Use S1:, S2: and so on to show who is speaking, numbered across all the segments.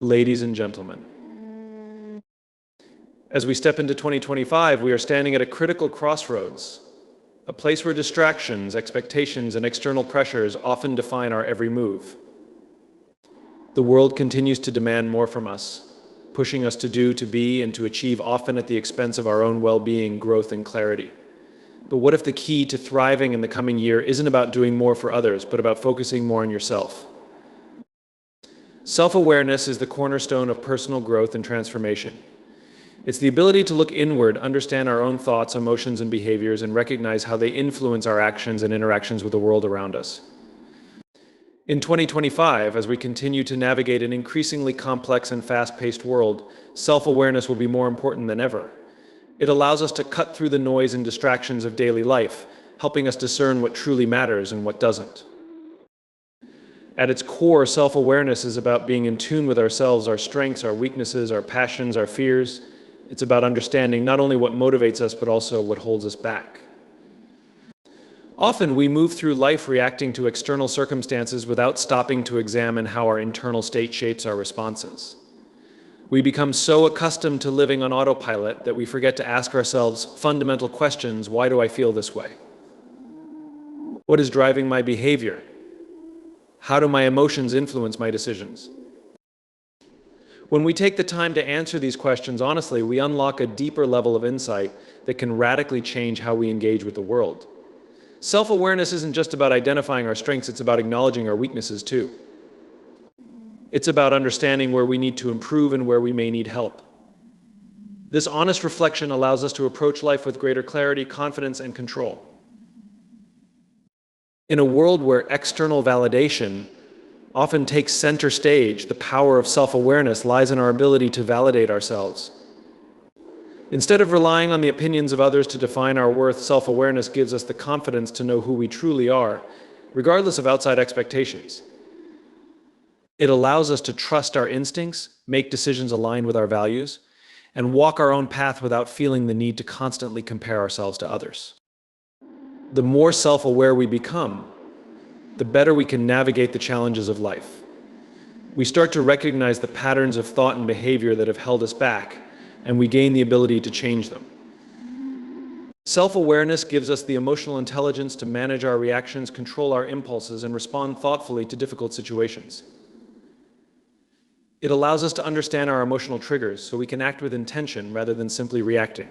S1: Ladies and gentlemen, as we step into 2025, we are standing at a critical crossroads, a place where distractions, expectations, and external pressures often define our every move. The world continues to demand more from us, pushing us to do, to be, and to achieve, often at the expense of our own well-being, growth, and clarity. But what if the key to thriving in the coming year isn't about doing more for others, but about focusing more on yourself? Self-awareness is the cornerstone of personal growth and transformation. It's the ability to look inward, understand our own thoughts, emotions, and behaviors, and recognize how they influence our actions and interactions with the world around us. In 2025, as we continue to navigate an increasingly complex and fast-paced world, self-awareness will be more important than ever. It allows us to cut through the noise and distractions of daily life, helping us discern what truly matters and what doesn't. At its core, self-awareness is about being in tune with ourselves, our strengths, our weaknesses, our passions, our fears. It's about understanding not only what motivates us, but also what holds us back. Often we move through life reacting to external circumstances without stopping to examine how our internal state shapes our responses. We become so accustomed to living on autopilot that we forget to ask ourselves fundamental questions. Why do I feel this way? What is driving my behavior? How do my emotions influence my decisions? When we take the time to answer these questions honestly, we unlock a deeper level of insight that can radically change how we engage with the world. Self-awareness isn't just about identifying our strengths, it's about acknowledging our weaknesses too. It's about understanding where we need to improve and where we may need help. This honest reflection allows us to approach life with greater clarity, confidence, and control. In a world where external validation often takes center stage, the power of self-awareness lies in our ability to validate ourselves. Instead of relying on the opinions of others to define our worth, self-awareness gives us the confidence to know who we truly are, regardless of outside expectations. It allows us to trust our instincts, make decisions aligned with our values, and walk our own path without feeling the need to constantly compare ourselves to others. The more self-aware we become, the better we can navigate the challenges of life. We start to recognize the patterns of thought and behavior that have held us back, and we gain the ability to change them. Self-awareness gives us the emotional intelligence to manage our reactions, control our impulses, and respond thoughtfully to difficult situations. It allows us to understand our emotional triggers so we can act with intention rather than simply reacting.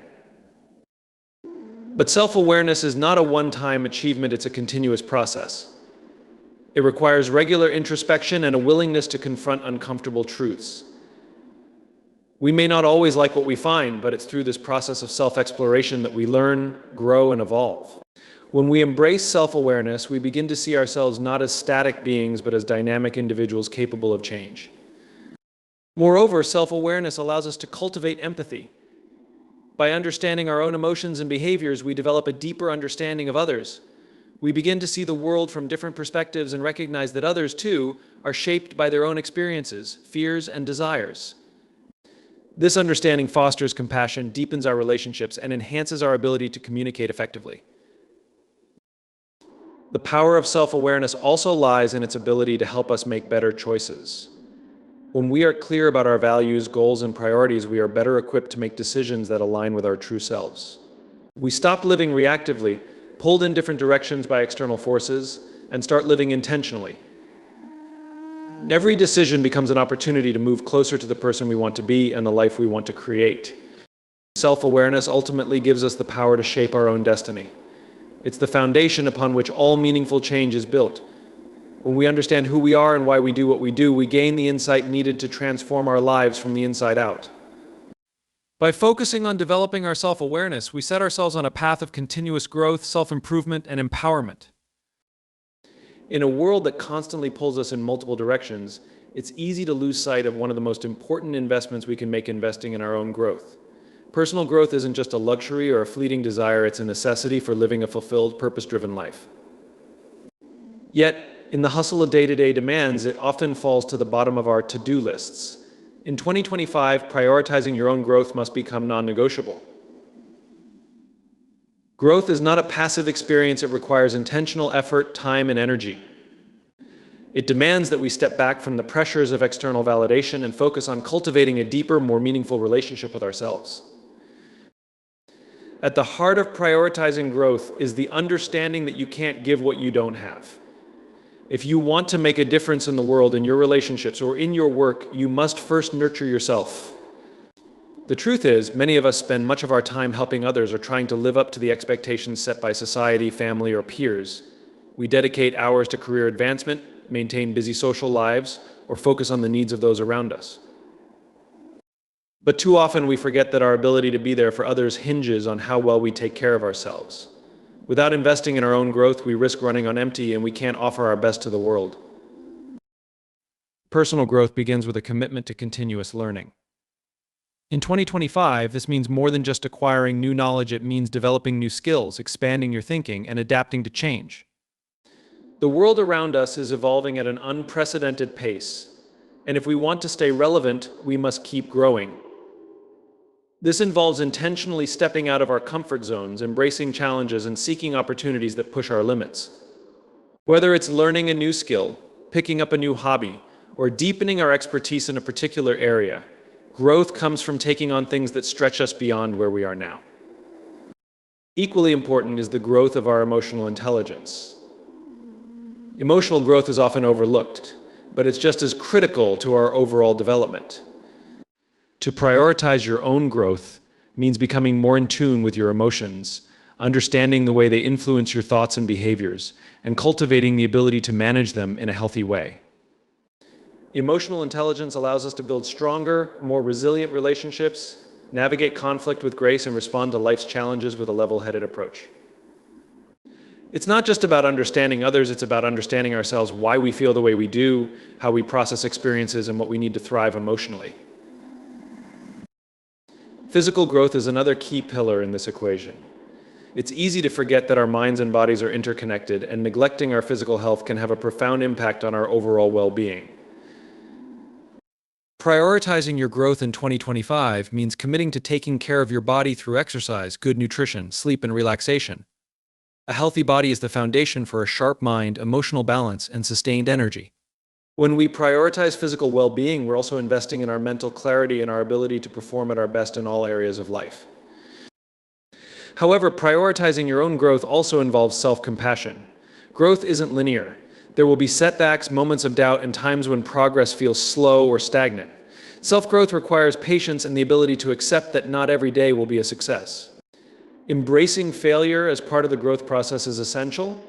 S1: But self-awareness is not a one-time achievement, it's a continuous process. It requires regular introspection and a willingness to confront uncomfortable truths. We may not always like what we find, but it's through this process of self-exploration that we learn, grow, and evolve. When we embrace self-awareness, we begin to see ourselves not as static beings, but as dynamic individuals capable of change. Moreover, self-awareness allows us to cultivate empathy. By understanding our own emotions and behaviors, we develop a deeper understanding of others. We begin to see the world from different perspectives and recognize that others, too, are shaped by their own experiences, fears, and desires. This understanding fosters compassion, deepens our relationships, and enhances our ability to communicate effectively. The power of self-awareness also lies in its ability to help us make better choices. When we are clear about our values, goals, and priorities, we are better equipped to make decisions that align with our true selves. We stop living reactively, pulled in different directions by external forces, and start living intentionally. Every decision becomes an opportunity to move closer to the person we want to be and the life we want to create. Self-awareness ultimately gives us the power to shape our own destiny. It's the foundation upon which all meaningful change is built. When we understand who we are and why we do what we do, we gain the insight needed to transform our lives from the inside out. By focusing on developing our self-awareness, we set ourselves on a path of continuous growth, self-improvement, and empowerment. In a world that constantly pulls us in multiple directions, it's easy to lose sight of one of the most important investments we can make: investing in our own growth. Personal growth isn't just a luxury or a fleeting desire, it's a necessity for living a fulfilled, purpose-driven life. Yet, in the hustle of day-to-day demands, it often falls to the bottom of our to-do lists. In 2025, prioritizing your own growth must become non-negotiable. Growth is not a passive experience, it requires intentional effort, time, and energy. It demands that we step back from the pressures of external validation and focus on cultivating a deeper, more meaningful relationship with ourselves. At the heart of prioritizing growth is the understanding that you can't give what you don't have. If you want to make a difference in the world, in your relationships, or in your work, you must first nurture yourself. The truth is, many of us spend much of our time helping others or trying to live up to the expectations set by society, family, or peers. We dedicate hours to career advancement, maintain busy social lives, or focus on the needs of those around us. But too often we forget that our ability to be there for others hinges on how well we take care of ourselves. Without investing in our own growth, we risk running on empty and we can't offer our best to the world. Personal growth begins with a commitment to continuous learning. In 2025, this means more than just acquiring new knowledge. It means developing new skills, expanding your thinking, and adapting to change. The world around us is evolving at an unprecedented pace, and if we want to stay relevant, we must keep growing. This involves intentionally stepping out of our comfort zones, embracing challenges, and seeking opportunities that push our limits. Whether it's learning a new skill, picking up a new hobby, or deepening our expertise in a particular area, growth comes from taking on things that stretch us beyond where we are now. Equally important is the growth of our emotional intelligence. Emotional growth is often overlooked, but it's just as critical to our overall development. To prioritize your own growth means becoming more in tune with your emotions, understanding the way they influence your thoughts and behaviors, and cultivating the ability to manage them in a healthy way. Emotional intelligence allows us to build stronger, more resilient relationships, navigate conflict with grace, and respond to life's challenges with a level-headed approach. It's not just about understanding others, it's about understanding ourselves, why we feel the way we do, how we process experiences, and what we need to thrive emotionally. Physical growth is another key pillar in this equation. It's easy to forget that our minds and bodies are interconnected, and neglecting our physical health can have a profound impact on our overall well-being. Prioritizing your growth in 2025 means committing to taking care of your body through exercise, good nutrition, sleep, and relaxation. A healthy body is the foundation for a sharp mind, emotional balance, and sustained energy. When we prioritize physical well-being, we're also investing in our mental clarity and our ability to perform at our best in all areas of life. However, prioritizing your own growth also involves self-compassion. Growth isn't linear. There will be setbacks, moments of doubt, and times when progress feels slow or stagnant. Self-growth requires patience and the ability to accept that not every day will be a success. Embracing failure as part of the growth process is essential.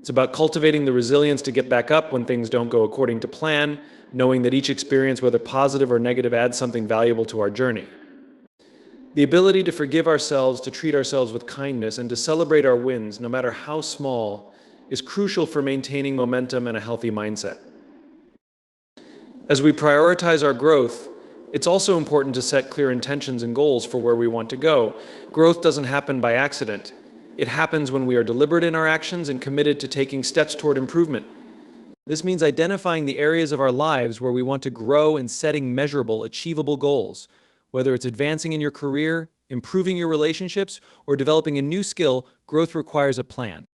S1: It's about cultivating the resilience to get back up when things don't go according to plan, knowing that each experience, whether positive or negative, adds something valuable to our journey. The ability to forgive ourselves, to treat ourselves with kindness, and to celebrate our wins, no matter how small, is crucial for maintaining momentum and a healthy mindset. As we prioritize our growth, it's also important to set clear intentions and goals for where we want to go. Growth doesn't happen by accident. It happens when we are deliberate in our actions and committed to taking steps toward improvement. This means identifying the areas of our lives where we want to grow and setting measurable, achievable goals. Whether it's advancing in your career, improving your relationships, or developing a new skill, growth requires a plan.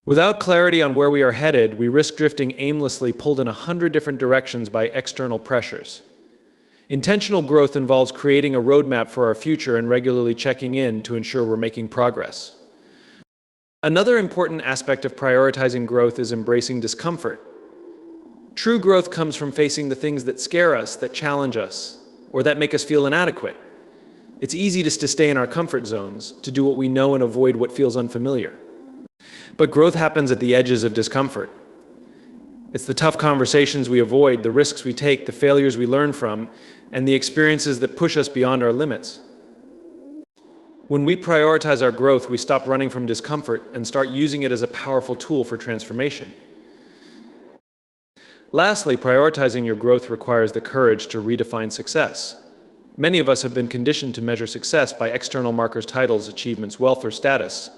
S1: Without clarity on where we are headed, we risk drifting aimlessly, pulled in 100 different directions by external pressures. Intentional growth involves creating a roadmap for our future and regularly checking in to ensure we're making progress. Another important aspect of prioritizing growth is embracing discomfort. True growth comes from facing the things that scare us, that challenge us, or that make us feel inadequate. It's easy to stay in our comfort zones, to do what we know and avoid what feels unfamiliar. But growth happens at the edges of discomfort. It's the tough conversations we avoid, the risks we take, the failures we learn from, and the experiences that push us beyond our limits. When we prioritize our growth, we stop running from discomfort and start using it as a powerful tool for transformation. Lastly, prioritizing your growth requires the courage to redefine success. Many of us have been conditioned to measure success by external markers, titles, achievements, wealth, or status.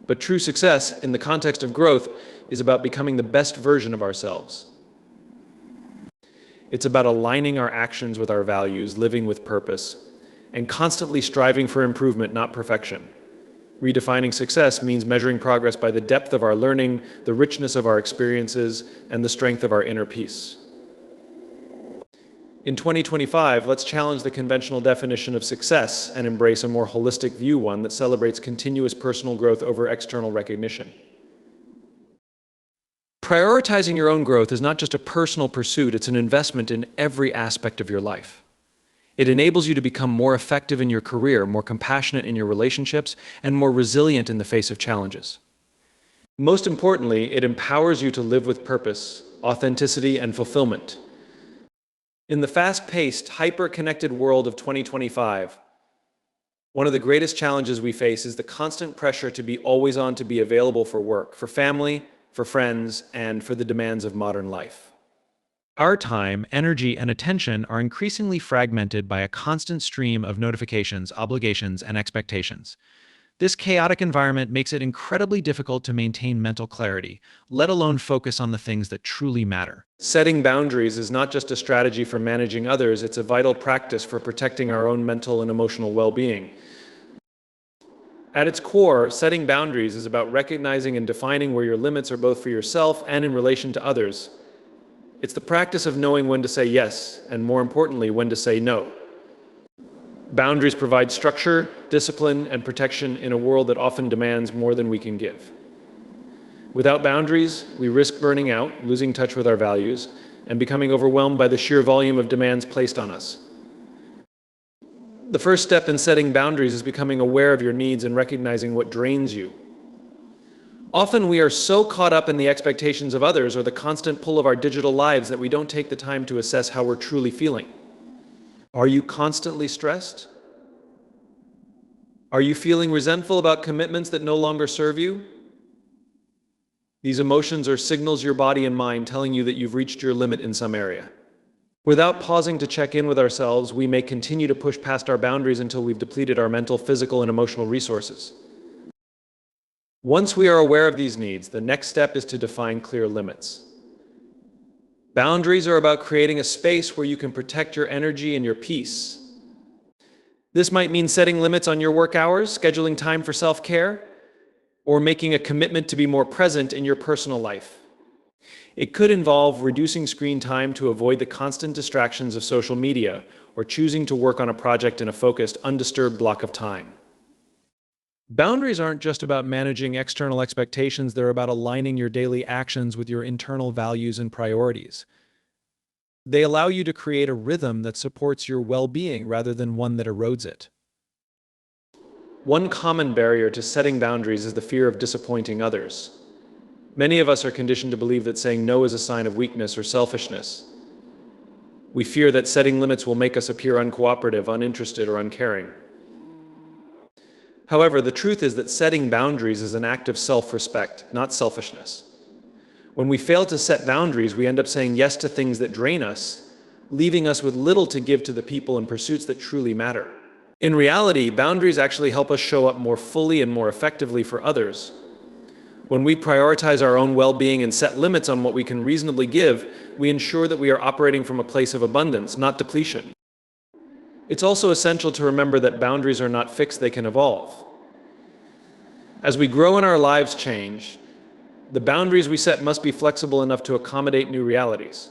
S1: But true success, in the context of growth, is about becoming the best version of ourselves. It's about aligning our actions with our values, living with purpose, and constantly striving for improvement, not perfection. Redefining success means measuring progress by the depth of our learning, the richness of our experiences, and the strength of our inner peace. In 2025, let's challenge the conventional definition of success and embrace a more holistic view, one that celebrates continuous personal growth over external recognition. Prioritizing your own growth is not just a personal pursuit, it's an investment in every aspect of your life. It enables you to become more effective in your career, more compassionate in your relationships, and more resilient in the face of challenges. Most importantly, it empowers you to live with purpose, authenticity, and fulfillment. In the fast-paced, hyper-connected world of 2025, one of the greatest challenges we face is the constant pressure to be always on, to be available for work, for family, for friends, and for the demands of modern life. Our time, energy, and attention are increasingly fragmented by a constant stream of notifications, obligations, and expectations. This chaotic environment makes it incredibly difficult to maintain mental clarity, let alone focus on the things that truly matter. Setting boundaries is not just a strategy for managing others, it's a vital practice for protecting our own mental and emotional well-being. At its core, setting boundaries is about recognizing and defining where your limits are, both for yourself and in relation to others. It's the practice of knowing when to say yes, and more importantly, when to say no. Boundaries provide structure, discipline, and protection in a world that often demands more than we can give. Without boundaries, we risk burning out, losing touch with our values, and becoming overwhelmed by the sheer volume of demands placed on us. The first step in setting boundaries is becoming aware of your needs and recognizing what drains you. Often we are so caught up in the expectations of others or the constant pull of our digital lives that we don't take the time to assess how we're truly feeling. Are you constantly stressed? Are you feeling resentful about commitments that no longer serve you? These emotions are signals your body and mind telling you that you've reached your limit in some area. Without pausing to check in with ourselves, we may continue to push past our boundaries until we've depleted our mental, physical, and emotional resources. Once we are aware of these needs, the next step is to define clear limits. Boundaries are about creating a space where you can protect your energy and your peace. This might mean setting limits on your work hours, scheduling time for self-care, or making a commitment to be more present in your personal life. It could involve reducing screen time to avoid the constant distractions of social media, or choosing to work on a project in a focused, undisturbed block of time. Boundaries aren't just about managing external expectations, they're about aligning your daily actions with your internal values and priorities. They allow you to create a rhythm that supports your well-being rather than one that erodes it. One common barrier to setting boundaries is the fear of disappointing others. Many of us are conditioned to believe that saying no is a sign of weakness or selfishness. We fear that setting limits will make us appear uncooperative, uninterested, or uncaring. However, the truth is that setting boundaries is an act of self-respect, not selfishness. When we fail to set boundaries, we end up saying yes to things that drain us, leaving us with little to give to the people and pursuits that truly matter. In reality, boundaries actually help us show up more fully and more effectively for others. When we prioritize our own well-being and set limits on what we can reasonably give, we ensure that we are operating from a place of abundance, not depletion. It's also essential to remember that boundaries are not fixed, they can evolve. As we grow and our lives change, the boundaries we set must be flexible enough to accommodate new realities.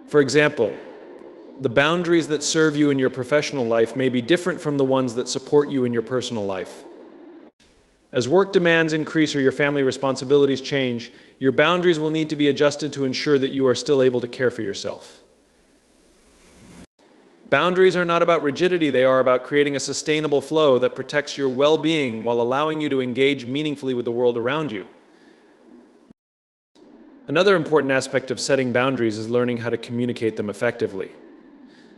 S1: For example, the boundaries that serve you in your professional life may be different from the ones that support you in your personal life. As work demands increase or your family responsibilities change, your boundaries will need to be adjusted to ensure that you are still able to care for yourself. Boundaries are not about rigidity, they are about creating a sustainable flow that protects your well-being while allowing you to engage meaningfully with the world around you. Another important aspect of setting boundaries is learning how to communicate them effectively.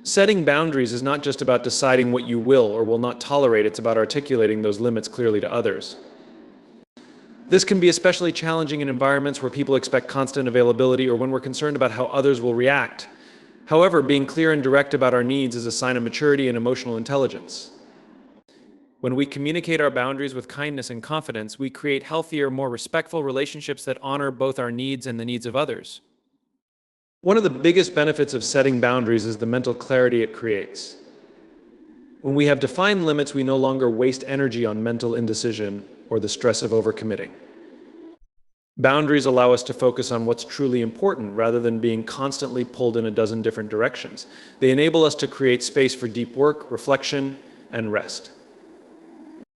S1: Setting boundaries is not just about deciding what you will or will not tolerate, it's about articulating those limits clearly to others. This can be especially challenging in environments where people expect constant availability or when we're concerned about how others will react. However, being clear and direct about our needs is a sign of maturity and emotional intelligence. When we communicate our boundaries with kindness and confidence, we create healthier, more respectful relationships that honor both our needs and the needs of others. One of the biggest benefits of setting boundaries is the mental clarity it creates. When we have defined limits, we no longer waste energy on mental indecision or the stress of overcommitting. Boundaries allow us to focus on what's truly important rather than being constantly pulled in a dozen different directions. They enable us to create space for deep work, reflection, and rest.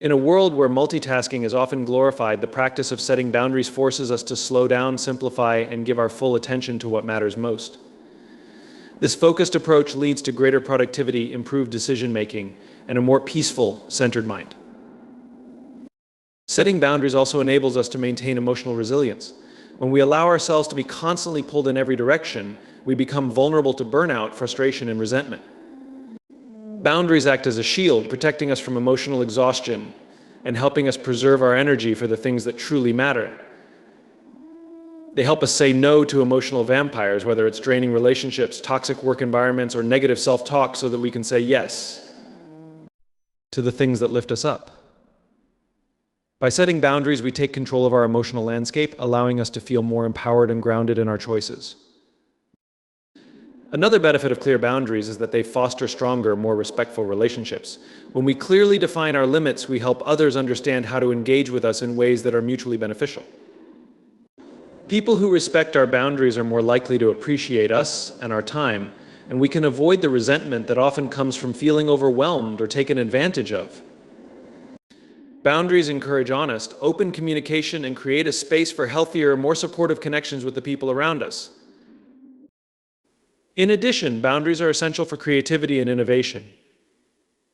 S1: In a world where multitasking is often glorified, the practice of setting boundaries forces us to slow down, simplify, and give our full attention to what matters most. This focused approach leads to greater productivity, improved decision-making, and a more peaceful, centered mind. Setting boundaries also enables us to maintain emotional resilience. When we allow ourselves to be constantly pulled in every direction, we become vulnerable to burnout, frustration, and resentment. Boundaries act as a shield, protecting us from emotional exhaustion and helping us preserve our energy for the things that truly matter. They help us say no to emotional vampires, whether it's draining relationships, toxic work environments, or negative self-talk, so that we can say yes to the things that lift us up. By setting boundaries, we take control of our emotional landscape, allowing us to feel more empowered and grounded in our choices. Another benefit of clear boundaries is that they foster stronger, more respectful relationships. When we clearly define our limits, we help others understand how to engage with us in ways that are mutually beneficial. People who respect our boundaries are more likely to appreciate us and our time, and we can avoid the resentment that often comes from feeling overwhelmed or taken advantage of. Boundaries encourage honest, open communication and create a space for healthier, more supportive connections with the people around us. In addition, boundaries are essential for creativity and innovation.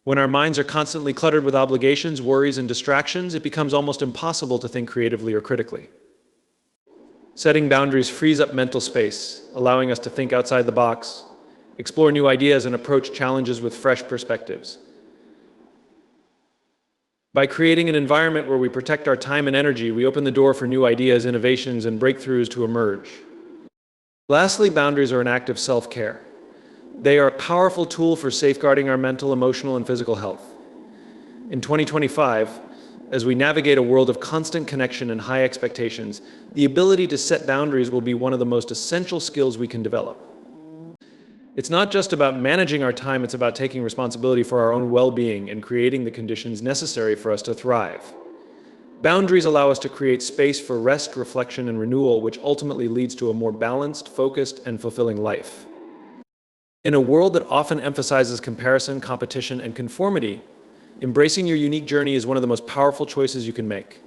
S1: When our minds are constantly cluttered with obligations, worries, and distractions, it becomes almost impossible to think creatively or critically. Setting boundaries frees up mental space, allowing us to think outside the box, explore new ideas, and approach challenges with fresh perspectives. By creating an environment where we protect our time and energy, we open the door for new ideas, innovations, and breakthroughs to emerge. Lastly, boundaries are an act of self-care. They are a powerful tool for safeguarding our mental, emotional, and physical health. In 2025, as we navigate a world of constant connection and high expectations, the ability to set boundaries will be one of the most essential skills we can develop. It's not just about managing our time, it's about taking responsibility for our own well-being and creating the conditions necessary for us to thrive. Boundaries allow us to create space for rest, reflection, and renewal, which ultimately leads to a more balanced, focused, and fulfilling life. In a world that often emphasizes comparison, competition, and conformity, embracing your unique journey is one of the most powerful choices you can make.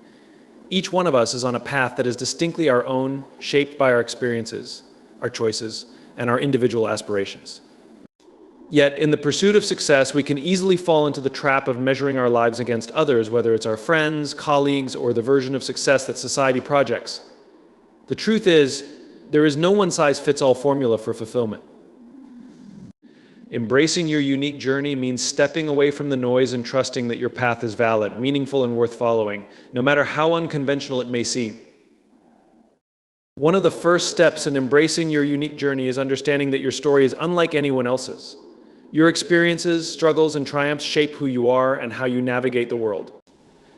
S1: Each one of us is on a path that is distinctly our own, shaped by our experiences, our choices, and our individual aspirations. Yet, in the pursuit of success, we can easily fall into the trap of measuring our lives against others, whether it's our friends, colleagues, or the version of success that society projects. The truth is, there is no one-size-fits-all formula for fulfillment. Embracing your unique journey means stepping away from the noise and trusting that your path is valid, meaningful, and worth following, no matter how unconventional it may seem. One of the first steps in embracing your unique journey is understanding that your story is unlike anyone else's. Your experiences, struggles, and triumphs shape who you are and how you navigate the world.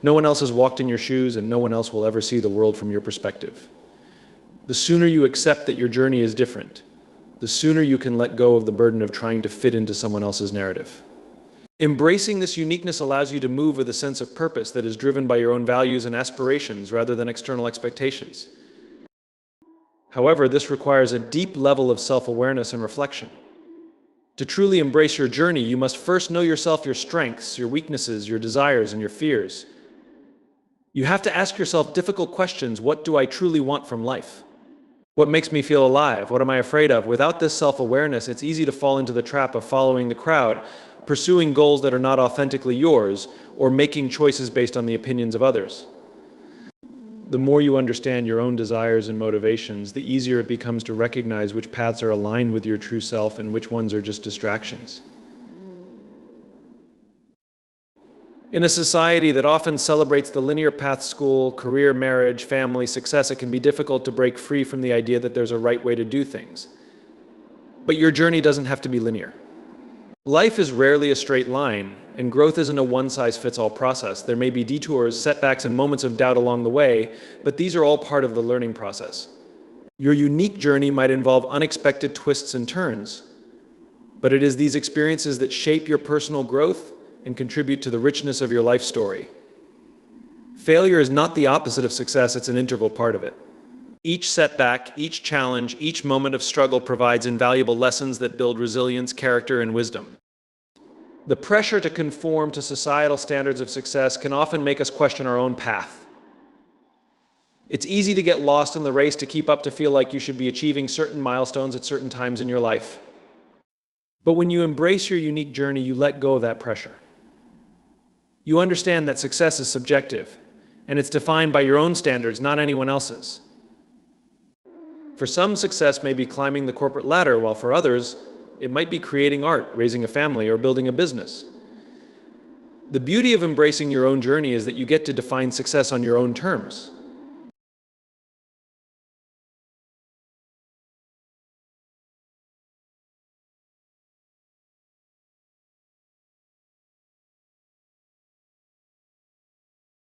S1: No one else has walked in your shoes, and no one else will ever see the world from your perspective. The sooner you accept that your journey is different, the sooner you can let go of the burden of trying to fit into someone else's narrative. Embracing this uniqueness allows you to move with a sense of purpose that is driven by your own values and aspirations rather than external expectations. However, this requires a deep level of self-awareness and reflection. To truly embrace your journey, you must first know yourself, your strengths, your weaknesses, your desires, and your fears. You have to ask yourself difficult questions. What do I truly want from life? What makes me feel alive? What am I afraid of? Without this self-awareness, it's easy to fall into the trap of following the crowd, pursuing goals that are not authentically yours, or making choices based on the opinions of others. The more you understand your own desires and motivations, the easier it becomes to recognize which paths are aligned with your true self and which ones are just distractions. In a society that often celebrates the linear path: school, career, marriage, family, success, it can be difficult to break free from the idea that there's a right way to do things. But your journey doesn't have to be linear. Life is rarely a straight line, and growth isn't a one-size-fits-all process. There may be detours, setbacks, and moments of doubt along the way, but these are all part of the learning process. Your unique journey might involve unexpected twists and turns, but it is these experiences that shape your personal growth and contribute to the richness of your life story. Failure is not the opposite of success, it's an integral part of it. Each setback, each challenge, each moment of struggle provides invaluable lessons that build resilience, character, and wisdom. The pressure to conform to societal standards of success can often make us question our own path. It's easy to get lost in the race to keep up, to feel like you should be achieving certain milestones at certain times in your life. But when you embrace your unique journey, you let go of that pressure. You understand that success is subjective, and it's defined by your own standards, not anyone else's. For some, success may be climbing the corporate ladder, while for others, it might be creating art, raising a family, or building a business. The beauty of embracing your own journey is that you get to define success on your own terms.